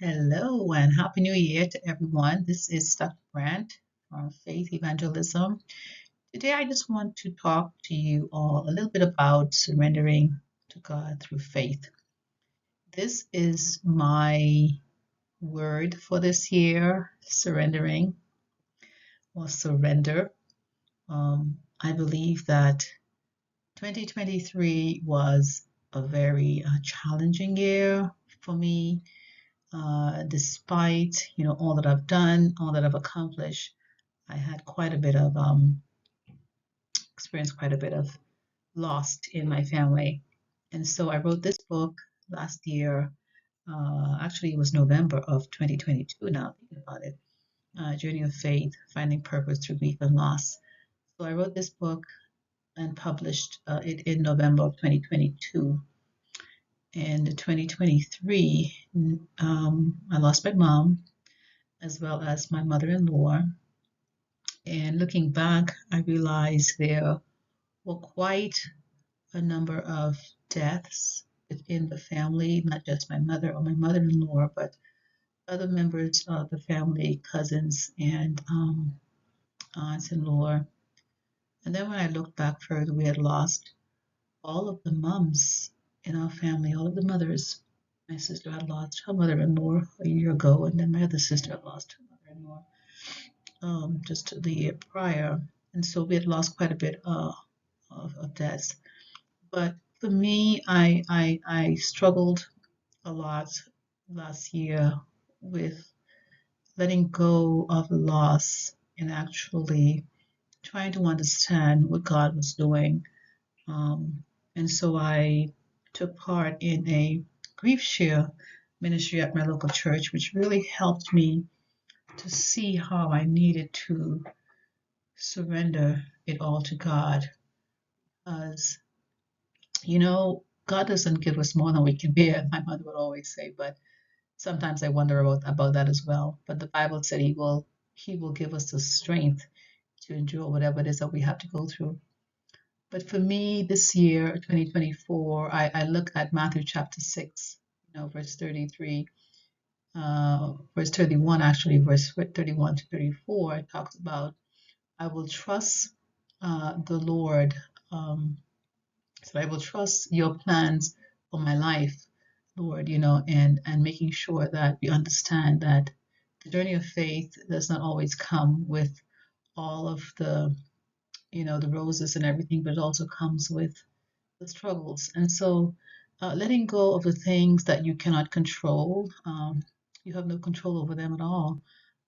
Hello and Happy New Year to everyone. This is Dr. Grant from Faith Evangelism. Today, I just want to talk to you all a little bit about surrendering to God through faith. This is my word for this year, surrendering or surrender. I believe that 2023 was a very challenging year for me. Despite all that I've done, all that I've accomplished, I had quite a bit of experienced quite a bit of loss in my family, and so I wrote this book last year. Actually, it was November of 2022. Now thinking about it, Journey of Faith: Finding Purpose Through Grief and Loss. So I wrote this book and published it in November of 2022. In 2023, I lost my mom as well as my mother-in-law. And looking back, I realized there were quite a number of deaths within the family, not just my mother or my mother-in-law, but other members of the family, cousins and aunts-in-law. And then when I looked back further, we had lost all of the moms in our family, all of the mothers. My sister had lost her mother-in-law a year ago, and then my other sister had lost her mother-in-law just the year prior. And so we had lost quite a bit of deaths. But for me, I struggled a lot last year with letting go of loss and actually trying to understand what God was doing. And so I took part in a grief share ministry at my local church, which really helped me to see how I needed to surrender it all to God. Because, God doesn't give us more than we can bear, my mother would always say, but sometimes I wonder about that as well. But the Bible said he will give us the strength to endure whatever it is that we have to go through. But for me, this year, 2024, I look at Matthew chapter 6, verse 33, verse 31, actually, verse 31 to 34, it talks about, I will trust the Lord. So I will trust your plans for my life, Lord, and making sure that we understand that the journey of faith does not always come with all of the roses and everything, but it also comes with the struggles. And so letting go of the things that you cannot control, you have no control over them at all.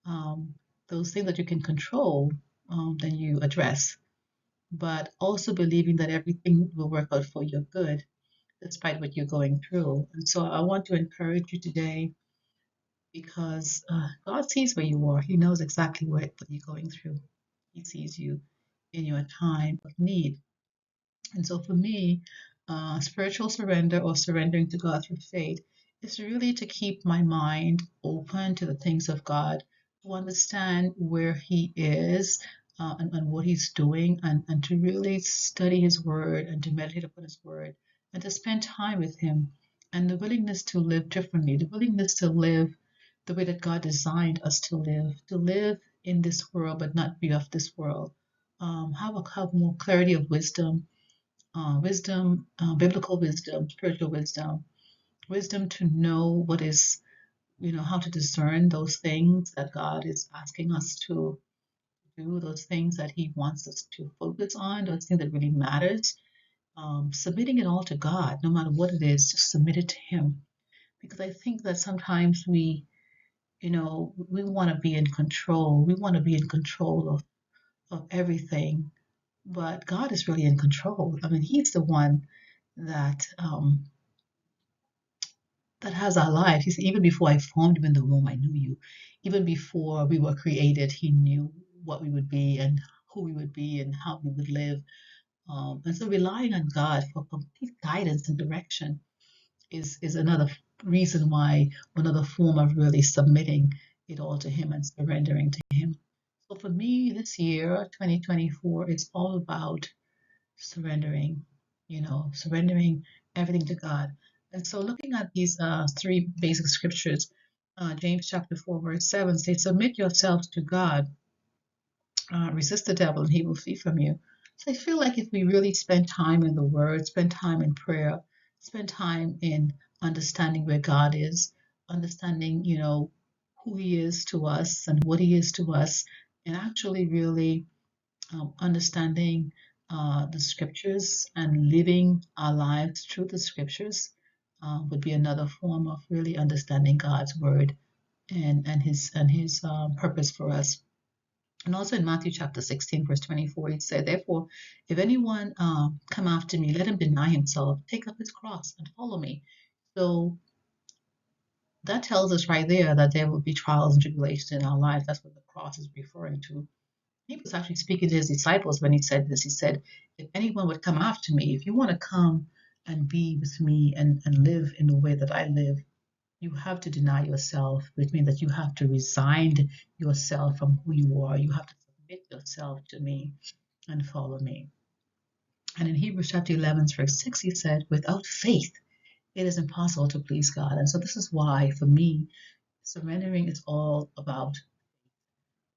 Um, those things that you can control, then you address, but also believing that everything will work out for your good despite what you're going through. And so I want to encourage you today because God sees where you are. He knows exactly what you're going through. He sees you in your time of need. And so for me, spiritual surrender or surrendering to God through faith is really to keep my mind open to the things of God, to understand where He is and what He's doing, and to really study His Word and to meditate upon His Word and to spend time with Him. And the willingness to live differently, the willingness to live the way that God designed us to live in this world but not be of this world. Have more clarity of wisdom, biblical wisdom, spiritual wisdom, wisdom to know what is, how to discern those things that God is asking us to do, those things that He wants us to focus on, those things that really matters. Submitting it all to God, no matter what it is, just submit it to Him. Because I think that sometimes we want to be in control. We want to be in control of everything, but God is really in control. I mean, He's the one that that has our life. He said, even before I formed you in the womb, I knew you. Even before we were created, He knew what we would be and who we would be and how we would live. And so relying on God for complete guidance and direction is another reason why, another form of really submitting it all to Him and surrendering to Him. So for me, this year, 2024, it's all about surrendering, surrendering everything to God. And so looking at these three basic scriptures, James chapter 4, verse 7 states, submit yourselves to God, resist the devil, and he will flee from you. So I feel like if we really spend time in the Word, spend time in prayer, spend time in understanding where God is, understanding, who He is to us and what He is to us, and actually really understanding the Scriptures and living our lives through the Scriptures would be another form of really understanding God's Word and His purpose for us. And also in Matthew chapter 16, verse 24, it said, therefore, if anyone come after me, let him deny himself, take up his cross, and follow me. So that tells us right there that there will be trials and tribulations in our lives. That's what the cross is referring to. He was actually speaking to his disciples when he said this. He said, if anyone would come after me, if you want to come and be with me and live in the way that I live, you have to deny yourself, which means that you have to resign yourself from who you are. You have to submit yourself to me and follow me. And in Hebrews chapter 11, verse 6, he said, without faith, it is impossible to please God. And so this is why, for me, surrendering is all about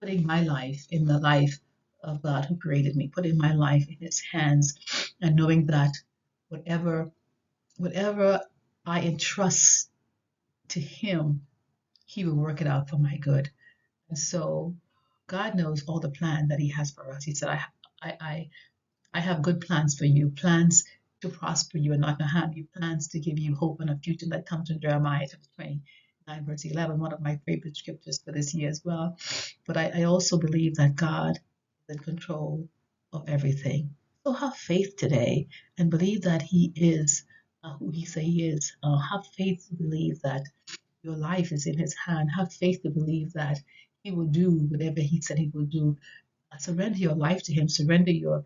putting my life in the life of God who created me, putting my life in His hands, and knowing that whatever whatever I entrust to Him, He will work it out for my good. And so God knows all the plan that He has for us. He said, I have good plans for you, plans to prosper you and not to harm you, plans to give you hope and a future. That comes from Jeremiah chapter 29, verse 11, one of my favorite scriptures for this year as well. But I also believe that God is in control of everything. So have faith today and believe that He is who He says He is. Have faith to believe that your life is in His hand. Have faith to believe that He will do whatever He said He will do. Surrender your life to Him. Surrender your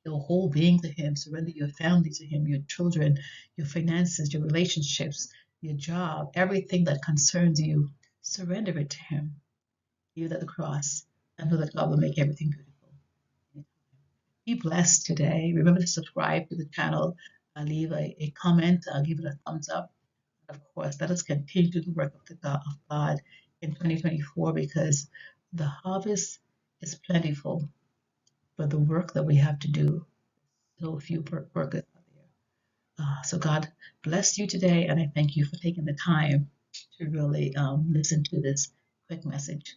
whole being to Him. Surrender your family to Him, your children, your finances, your relationships, your job, everything that concerns you. Surrender it to Him. Leave it at the cross and know that God will make everything beautiful. Be blessed today. Remember to subscribe to the channel. Leave a comment. Give it a thumbs up. Of course, let us continue the work of God in 2024 because the harvest is plentiful, but the work that we have to do, so few workers out there. So God bless you today, and I thank you for taking the time to really listen to this quick message.